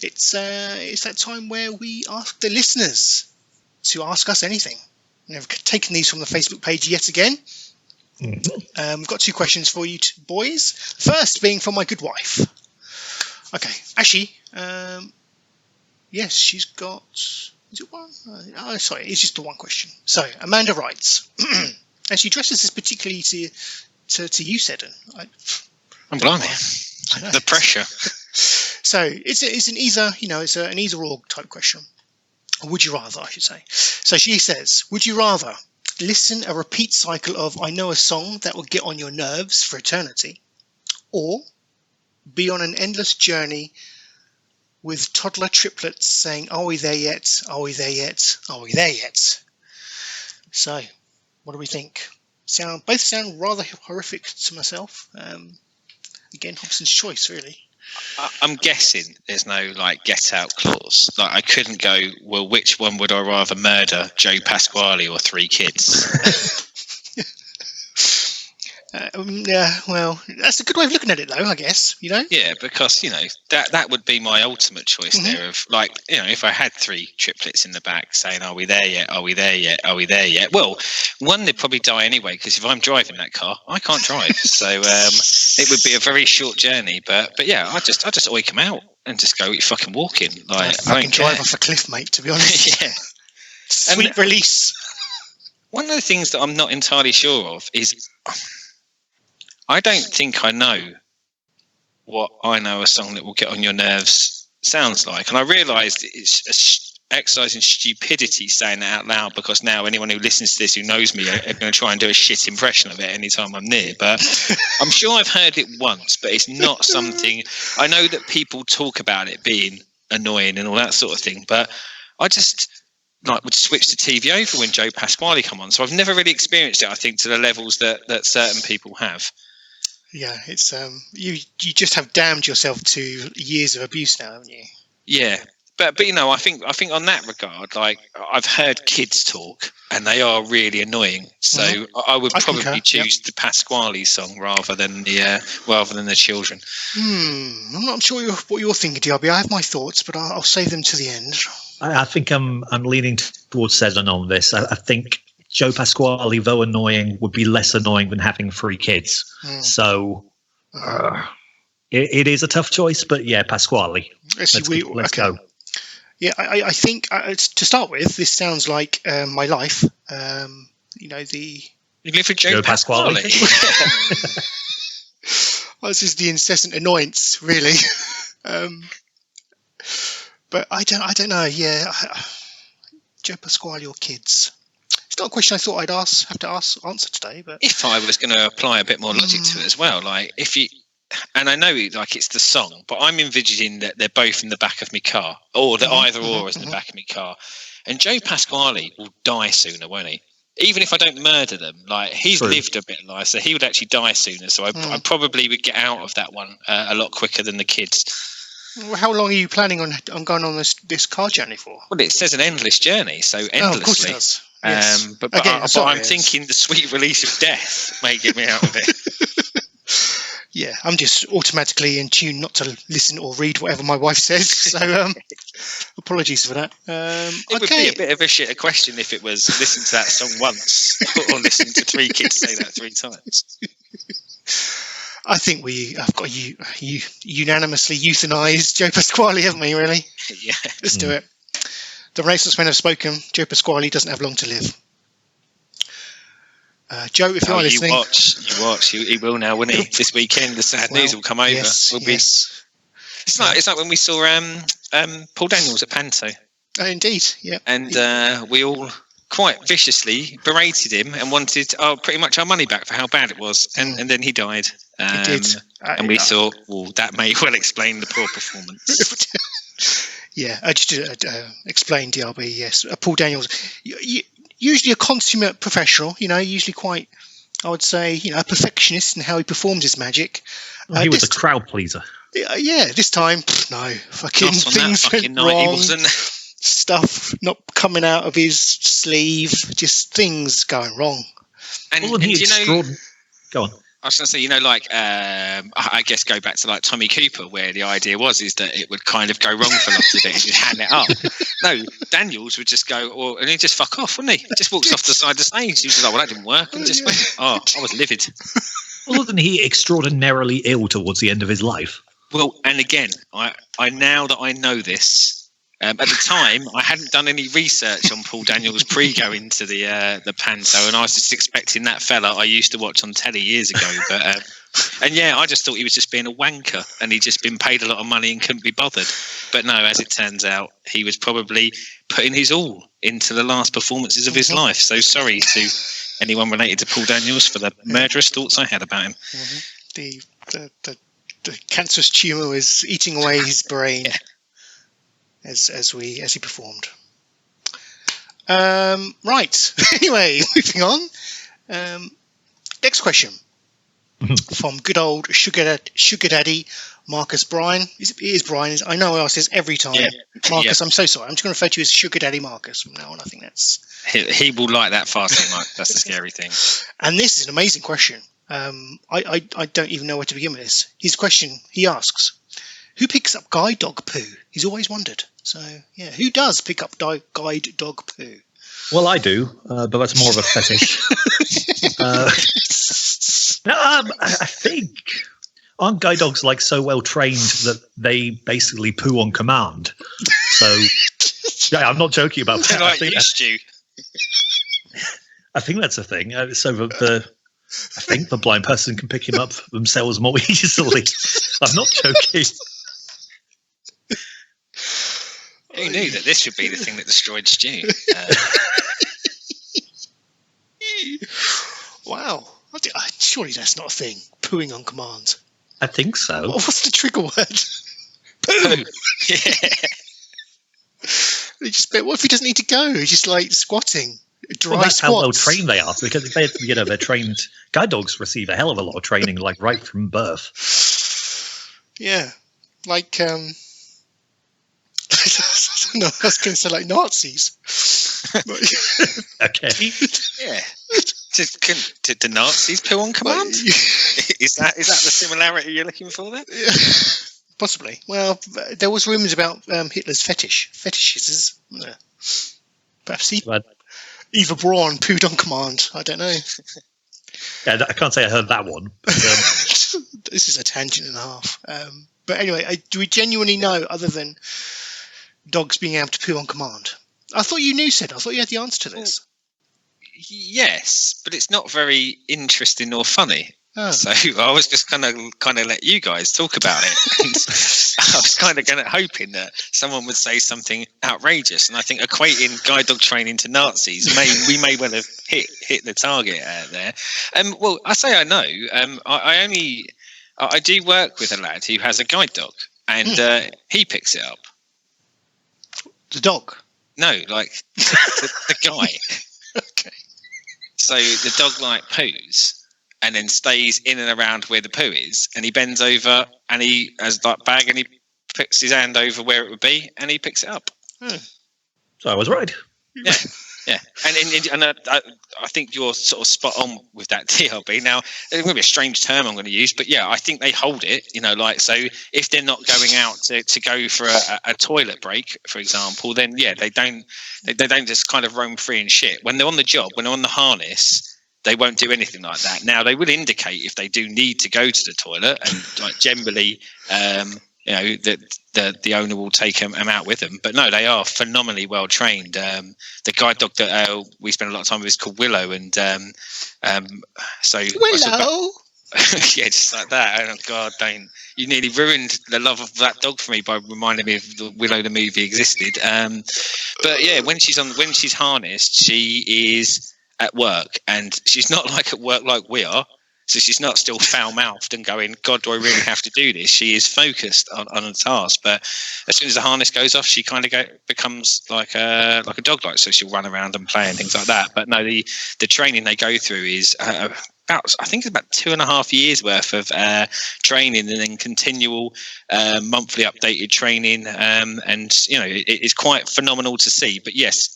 it's that time where we ask the listeners to ask us anything. I've taken these from the Facebook page yet again. We've got 2 questions for you boys. First being from my good wife. Okay, actually, yes, she's got... Is it one? Oh, sorry, it's just the one question. So, Amanda writes, and she addresses this particularly to you, Seddon. I'm blimey. The pressure. So, it's an either, it's an either or type question. Or would you rather, I should say. So she says, would you rather listen a repeat cycle of I Know a Song that will get on your nerves for eternity, or be on an endless journey with toddler triplets saying, are we there yet? Are we there yet? Are we there yet? So, what do we think? Both sound rather horrific to myself. Again, Hobson's choice, really. I'm guessing there's no get out clause. I couldn't go, well, which one would I rather murder, Joe Pasquale or 3 kids? Yeah, well, that's a good way of looking at it, though, I guess, Yeah, because, that would be my ultimate choice there of, if I had 3 triplets in the back saying, are we there yet? Are we there yet? Are we there yet? Well, one, they'd probably die anyway, because if I'm driving that car, I can't drive. So it would be a very short journey. But yeah, I just oik them out and just go, you're fucking walking. I don't drive off a cliff, mate, to be honest. Yeah. Sweet release. One of the things that I'm not entirely sure of is... I don't think I know what I Know a Song That Will Get on Your Nerves sounds like. And I realised it's an exercise in stupidity saying that out loud, because now anyone who listens to this who knows me are going to try and do a shit impression of it anytime I'm near. But I'm sure I've heard it once, but it's not something... I know that people talk about it being annoying and all that sort of thing, but I just... would switch the TV over when Joe Pasquale come on. So I've never really experienced it, I think, to the levels that certain people have. Yeah, it's you just have damned yourself to years of abuse now, haven't you? Yeah, but I think on that regard, I've heard kids talk and they are really annoying. So I would probably choose the Pasquale song rather than the children. I'm not sure what you're thinking, DRB. I have my thoughts, but I'll save them to the end. I think I'm leaning towards Seddon on this. I think Joe Pasquale, though annoying, would be less annoying than having 3 kids. So it is a tough choice, but yeah, Pasquale. Let's go. Yeah, I think to start with, this sounds like my life. You live with Joe Pasquale. This is the incessant annoyance, really. But I don't know. Yeah, Joe Pasquale or kids. It's not a question I thought I'd have to answer today. But if I was going to apply a bit more logic to it as well, if you, and I know it's the song, but I'm envisioning that they're both in the back of my car, or that either or is in the back of my car, and Joe Pasquale will die sooner, won't he? Even if I don't murder them, he's lived a bit of life, so he would actually die sooner. So I probably would get out of that one a lot quicker than the kids. Well, how long are you planning on going on this car journey for? Well, it says an endless journey, so endlessly. Oh, of course it does. Yes. But I'm thinking the sweet release of death may get me out of it. Yeah, I'm just automatically in tune not to listen or read whatever my wife says. So apologies for that. It would be a bit of a shitter question if it was listen to that song once or listen to 3 kids say that 3 times. I think I've got unanimously euthanized Joe Pasquale, haven't we, really? Yeah. Let's do it. The Renaissance men have spoken. Joe Pasquale doesn't have long to live. Joe, if you are listening... You watch. He will now, won't he? This weekend, the sad news will come over. Yes. It's like when we saw Paul Daniels at Panto. Indeed, yeah. And we all quite viciously berated him and wanted pretty much our money back for how bad it was. And then he died. He did. And we thought, well, that may well explain the poor performance. Yeah, I just explained DRB, yes. Paul Daniels, usually a consummate professional, usually quite, I would say, a perfectionist in how he performs his magic. He was a crowd pleaser. Yeah, this time, no. Fucking not on things that fucking went night, wrong. he wasn't. Stuff not coming out of his sleeve, just things going wrong. And Go on. I was going to say, I guess go back to like Tommy Cooper, where the idea is that it would kind of go wrong for lots of it and you'd hand it up. No, Daniels would just go, and he'd just fuck off, wouldn't he? He just walks off the side of the stage. He was like, well, that didn't work. And just went, I was livid. Wasn't he extraordinarily ill towards the end of his life? Well, and again, I now that I know this, at the time, I hadn't done any research on Paul Daniels pre-going to the Panto, and I was just expecting that fella I used to watch on telly years ago. But I just thought he was just being a wanker, and he'd just been paid a lot of money and couldn't be bothered. But no, as it turns out, he was probably putting his all into the last performances of his life. So sorry to anyone related to Paul Daniels for the murderous thoughts I had about him. The cancerous tumour was eating away his brain. Yeah. As he performed. Right. Anyway, moving on. Next question from good old sugar daddy Marcus Bryan. It is Brian. I know I ask this every time. Yeah. Marcus, I'm so sorry. I'm just going to refer to you as sugar daddy Marcus from now on. I think that's he will like that far too much. That's the scary thing. And this is an amazing question. I don't even know where to begin with this. His question, he asks, who picks up guide dog poo? He's always wondered. So, yeah, who does pick up guide dog poo? Well, I do, but that's more of a fetish. I think, aren't guide dogs like so well trained that they basically poo on command? So, yeah, I'm not joking about that. I think that's a thing. So I think the blind person can pick him up themselves more easily. I'm not joking. Who knew that this would be the thing that destroyed Stu? Wow. Surely that's not a thing. Pooing on command. I think so. What's the trigger word? Poo! Yeah. What if he doesn't need to go? He's just like squatting. Well, that's how well trained they are, because they're trained. Guide dogs receive a hell of a lot of training, like right from birth. Yeah. Like, no, I was going to say like Nazis. Okay. Yeah. Did the Nazis poo on command? Is that the similarity you're looking for there? Yeah, possibly. Well, there was rumours about Hitler's fetishes. Perhaps Eva Braun pooed on command. I don't know. Yeah, I can't say I heard that one. But, this is a tangent and a half. But anyway, do we genuinely know, other than dogs being able to poo on command? I thought you knew, Sid. I thought you had the answer to this. Yes, but it's not very interesting or funny. Oh. So I was just kind of let you guys talk about it. And I was kind of hoping that someone would say something outrageous, and I think equating guide dog training to Nazis we may well have hit the target out there. Well, I say I know. I do work with a lad who has a guide dog, and he picks it up. The dog? No, like the guy. Okay. So the dog poos and then stays in and around where the poo is, and he bends over and he has that bag and he puts his hand over where it would be and he picks it up. So I was right. Yeah. Yeah, and I think you're sort of spot on with that, TRB. Now, it's going to be a strange term I'm going to use, but yeah, I think they hold it. So if they're not going out to go for a toilet break, for example, then yeah, they don't just kind of roam free and shit. When they're on the job, when they're on the harness, they won't do anything like that. Now, they will indicate if they do need to go to the toilet, and generally, the owner will take them out with them. But no, they are phenomenally well trained. The guide dog that we spend a lot of time with is called Willow, and so Willow. Yeah, just like that. Oh God, you nearly ruined the love of that dog for me by reminding me of the Willow the movie existed. But yeah, when she's harnessed, she is at work, and she's not at work like we are. So she's not still foul-mouthed and going, God, do I really have to do this? She is focused on a task. But as soon as the harness goes off, she kind of becomes like a dog. So she'll run around and play and things like that. But no, the training they go through is I think it's about 2.5 years worth of training, and then continual monthly updated training. And it is quite phenomenal to see. But yes,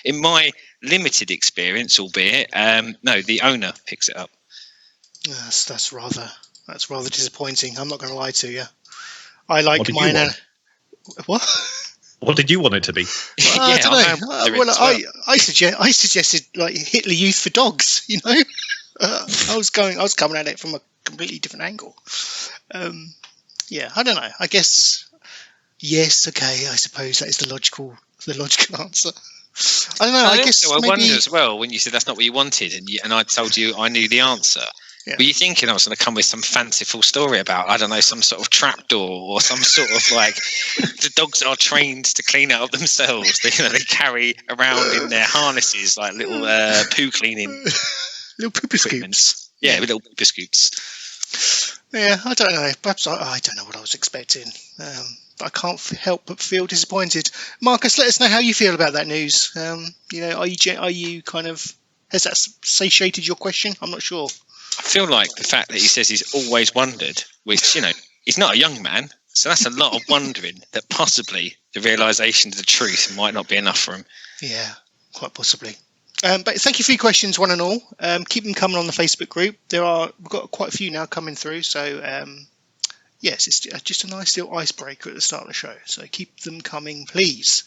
in my limited experience, albeit, no, the owner picks it up. That's rather disappointing. I'm not going to lie to you. I like What did mine. you want? What? What did you want it to be? Well, I Yeah, don't I know. know Well, as well. I suggested like Hitler Youth for Dogs. You know, I was coming at it from a completely different angle. Yeah, I don't know. I guess yes. Okay, I suppose that is the logical answer. I don't know. I guess I wonder maybe. as well when you said that's not what you wanted, and I told you I knew the answer. Yeah. Were you thinking I was going to come with some fanciful story about, I don't know, some sort of trapdoor or some sort of like the dogs are trained to clean out themselves? They carry around in their harnesses like little poo cleaning Little pooper equipment. scoops. Yeah, little pooper scoops. Yeah, I don't know. Perhaps I don't know what I was expecting. I can't help but feel disappointed. Marcus, let us know how you feel about that news. Are you kind of, has that satiated your question? I'm not sure. I feel like the fact that he says he's always wondered, which, he's not a young man, so that's a lot of wondering that possibly the realisation of the truth might not be enough for him. Yeah, quite possibly. But thank you for your questions, one and all. Keep them coming on the Facebook group. We've got quite a few now coming through, so yes, it's just a nice little icebreaker at the start of the show. So keep them coming, please.